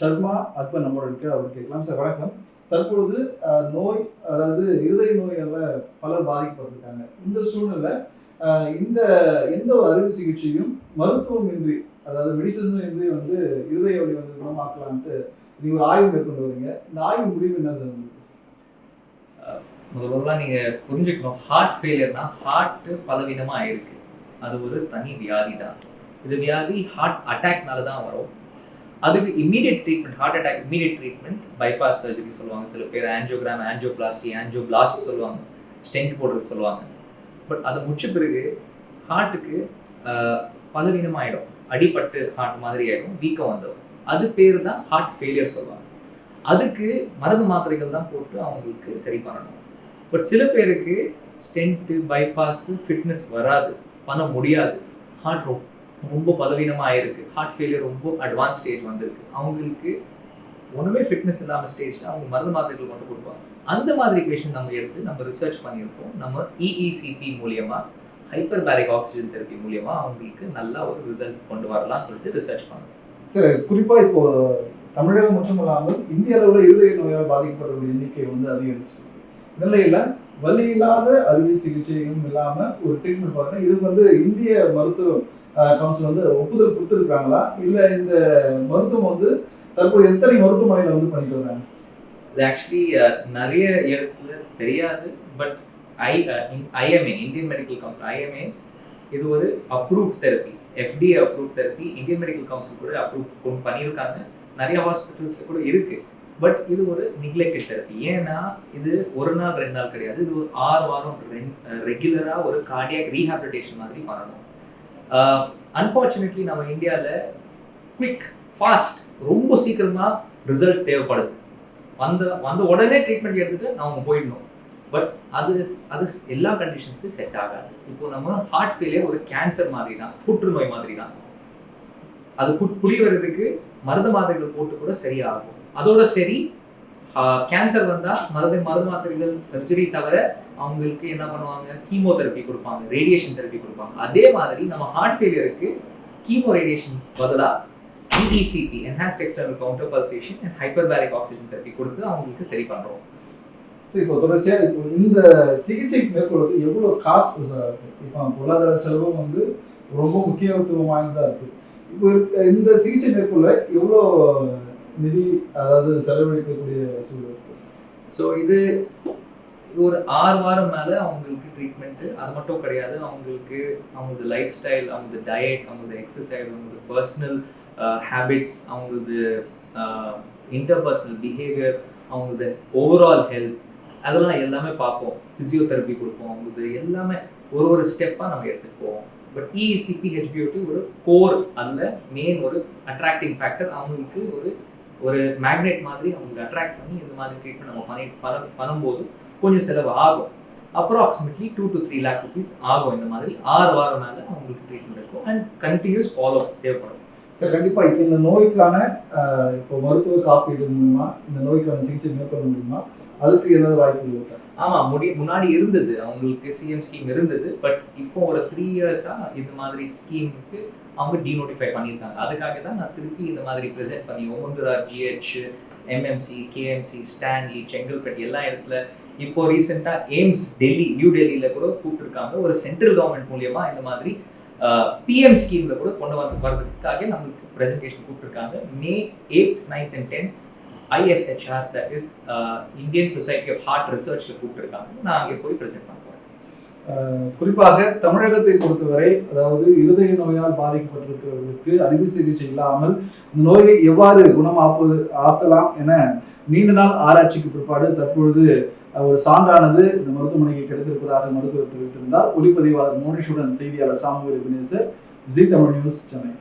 சர்மா அக்பர் நம்மளோட இருக்கு, அவர் கேட்கலாம். சார் வணக்கம். தற்பொழுது நோய், அதாவது இருதய நோயால பலர் பாதிக்கப்பட்டிருக்காங்க. இந்த சூழ்நிலை இந்த எந்த ஒரு அறுவை சிகிச்சையும் மருத்துவம் இன்றி, அதாவது மெடிசன்ஸ் இன்றி வந்து இருதய வலி வந்து குணமாக்கலான்ட்டு நீங்க ஒரு ஆய்வு மேற்கொண்டு வரீங்க. இந்த ஆய்வு முடிவு என்ன சார்? முதல்ல நீங்க புரிஞ்சுக்கணும், ஹார்ட் ஃபெயிலியர்னா ஹார்ட் பலவீனமா ஆயிருக்கு. அது ஒரு தனி வியாதி தான். இது வியாதி ஹார்ட் அட்டாக்னால தான் வரும். அதுக்கு immediate treatment, heart attack immediate treatment bypass surgery சொல்லுவாங்க. சில பேர் ஆன்ஜியோகிராம், ஆன்ஜியோபிளாஸ்டி, ஆன்ஜியோபிளாஸ்ட் சொல்லுவாங்க, ஸ்டென்ட் போடுறது சொல்லுவாங்க. பட் அது முடிச்ச பிறகு ஹார்ட்டுக்கு பலவீனமாயிடும், அடிபட்டு ஹார்ட் மாதிரி ஆயிடும், வீக்கம் வந்துடும். அது பேர் தான் ஹார்ட் ஃபெயிலியர் சொல்லுவாங்க. அதுக்கு மருந்து மாத்திரைகள் தான் போட்டு அவங்களுக்கு சரி பண்ணணும். பட் சில பேருக்கு ஸ்டென்ட்டு, பைபாஸ், ஃபிட்னஸ் வராது, பண்ண முடியாது. ஹார்ட் ரொம்ப பலவீனமாக ஆயிருக்கு, ஹார்ட் ஃபெயிலியர் ரொம்ப அட்வான்ஸ் ஸ்டேஜ் வந்திருக்கு. அவங்களுக்கு ஒன்றுமே ஃபிட்னஸ் இல்லாமல் ஸ்டேஜில் அவங்க மருந்து மாத்திரைகள் மட்டும் கொடுப்பாங்க. அந்த மாதிரி பேஷண்ட் நம்ம எடுத்து நம்ம ரிசர்ச் பண்ணியிருக்கோம். நம்ம EECP மூலியமாக, ஹைப்பர் பேரிக் ஆக்சிஜன் தெரப்பி மூலியமாக அவங்களுக்கு நல்லா ஒரு ரிசல்ட் கொண்டு வரலாம் சொல்லிட்டு ரிசர்ச் பண்ணுறோம். சார், குறிப்பாக இப்போ தமிழகம் மட்டும் இல்லாமல் இந்திய அளவில் இருதய நோயால் பாதிக்கப்படக்கூடிய எண்ணிக்கை வந்து அதிகரிச்சு நிலையில வலி இல்லாத அறுவை சிகிச்சையும் இல்லாமல் ஒரு ட்ரீட்மெண்ட் பார்க்குறேன். இதுக்கு வந்து இந்திய மருத்துவ கவுன்சில் வந்து ஒப்புதல் கொடுத்துருக்காங்களா, இல்லை இந்த மருத்துவம் வந்து தற்போது எத்தனை மருத்துவமனையில் வந்து பண்ணிட்டு வராங்க? இது ஆக்சுவலி நிறைய இடத்துல தெரியாது. But IMA, Indian medical council, IMA இது ஒரு approved therapy, FDA approve therapy. Indian medical council கூட அப்ரூவ் பண்ணியிருக்காங்க. நிறைய ஹாஸ்பிட்டல்ஸ் கூட இருக்கு. பட் இது ஒரு நிக்லெக்டட் தெரப்பி. ஏன்னா இது ஒரு நாள் 2 நாள் கிடையாது. இது ஒரு 6 வாரம் ரெகுலரா ஒரு கார்டியாக் ரீஹாபிலிட்டேஷன் மாதிரி பண்ணணும். அன்ஃபார்ச்சுனேட்லி நம்ம இந்தியாவில் குவிக், ஃபாஸ்ட், ரொம்ப சீக்கிரமா ரிசல்ட்ஸ் தேவைப்படுது. வந்த உடனே ட்ரீட்மெண்ட் எடுத்துட்டு அவங்க போயிடணும். பட் அது எல்லா கண்டிஷன்ஸ்க்கு செட் ஆகாது. இப்போ நம்ம ஹார்ட் ஃபெயிலியர் ஒரு கேன்சர் மாதிரி தான், புற்றுநோய் மாதிரி தான். அது புரிய வர்றதுக்கு மருந்து மாத்திரைகள் போட்டு கூட சரியாகும். அதோட சரி, கேன்சர் வந்தா மருந்து மாத்திரைகள், சர்ஜரி தவிர அவங்களுக்கு என்ன பண்ணுவாங்க, கீமோதெரப்பி கொடுப்பாங்க, ரேடியேஷன் தெரப்பி கொடுப்பாங்க. அதே மாதிரி நம்ம ஹார்ட் ஃபெயிலியருக்கு கீமோ ரேடியேஷன் பதிலாக EECP, enhanced external counter pulsation and hyperbaric oxygen therapy கொடுத்து அவங்களுக்கு சரி பண்றோம். சரி, இப்போ தொடர்ச்சியா இப்போ இந்த சிகிச்சை மேற்கொள்வது எவ்வளோ காஸ்ட் இருக்கு? இப்போ பொருளாதார செலவும் வந்து ரொம்ப முக்கியத்துவம் வாய்ந்ததா இருக்கு. இப்போ இந்த சிகிச்சை மேற்கொள்ள எவ்வளோ நிதி, அதாவது செலவழிக்கக்கூடிய சூழல் இருக்கு? ஸோ இது ஒரு 6 வாரம் மேலே அவங்களுக்கு ட்ரீட்மெண்ட்டு. அது மட்டும் கிடையாது, அவங்களது லைஃப் ஸ்டைல், அவங்களது டயட், அவங்களது எக்ஸசைஸ், அவங்களது பர்சனல் ஹேபிட்ஸ், அவங்களது இன்டர்பர்சனல் பிஹேவியர், அவங்களது ஓவரால் ஹெல்த், அதெல்லாம் எல்லாமே பார்ப்போம். ஃபிசியோதெரப்பி கொடுப்போம். அவங்களுக்கு எல்லாமே ஒரு ஸ்டெப்பாக நம்ம எடுத்துகிட்டு போவோம். பட் EECP HBOT ஒரு கோர் அல்ல, மெயின் ஒரு அட்ராக்டிங் ஃபேக்டர். அவங்களுக்கு ஒரு மேக்னெட் மாதிரி அவங்களுக்கு அட்ராக்ட் பண்ணி இந்த மாதிரி ட்ரீட்மெண்ட் நம்ம பண்ணும்போது கொஞ்சம் செலவு ஆகும். அப்ராக்சிமேட்லி 2 to 3 lakh rupees ஆகும். இந்த மாதிரி 6 வாரம் மேலே அவங்களுக்கு ட்ரீட்மெண்ட் இருக்கும் அண்ட் கண்டினியூஸ் ஃபாலோ தேவைப்படும். சார், கண்டிப்பாக இப்போ இந்த நோய்க்கான இப்போ மருத்துவ காப்பீடு மூலமா இந்த நோய்க்கான சிகிச்சை மேற்கொள்ள முடியுமா? அதுக்கு ஏதாவது வாய்ப்புகள் இருக்கா? ஆமாம், முன்னாடி இருந்தது, அவங்களுக்கு CM ஸ்கீம் இருந்தது. பட் இப்போ ஒரு 3 years-ஆ இந்த மாதிரி ஸ்கீமுக்கு அவங்க டீநோட்டிஃபை பண்ணியிருக்காங்க. அதுக்காக தான் நான் திருப்பி இந்த மாதிரி ப்ரெசென்ட் பண்ணி Omandurar, GH, MMC, KMC, Stanley, Chengalpattu எல்லா இடத்துல, இப்போ ரீசெண்டாக எய்ம்ஸ் டெல்லி, நியூ டெல்லியில் கூட கூப்பிட்டுருக்காங்க. ஒரு சென்ட்ரல் கவர்மெண்ட் மூலியமாக இந்த மாதிரி PM ஸ்கீமில் கூட கொண்டு வரதுக்காக நம்மளுக்கு ப்ரெசன்டேஷன் கூப்பிட்டுருக்காங்க. May 8th, 9th and 10th ISHR, that is Indian Society of Heart Research-ல கூப்பிட்டுருக்காங்க. நான் அங்கே போய் ப்ரெசென்ட் பண்ணுறேன். குறிப்பாக தமிழகத்தை பொறுத்தவரை, அதாவது இருதய நோயால் பாதிக்கப்பட்டிருக்கிறவர்களுக்கு அறுவை சிகிச்சை இல்லாமல் இந்த நோயை எவ்வாறு ஆக்கலாம் என நீண்ட நாள் ஆராய்ச்சிக்கு பிற்பாடு தற்பொழுது ஒரு சான்றானது இந்த மருத்துவமனைக்கு கிடைத்திருப்பதாக மருத்துவர் தெரிவித்திருந்தார். ஒளிப்பதிவாளர் மோனிஷுடன் செய்தியாளர் Samuel Vinesar, Zee Tamil news, Chennai.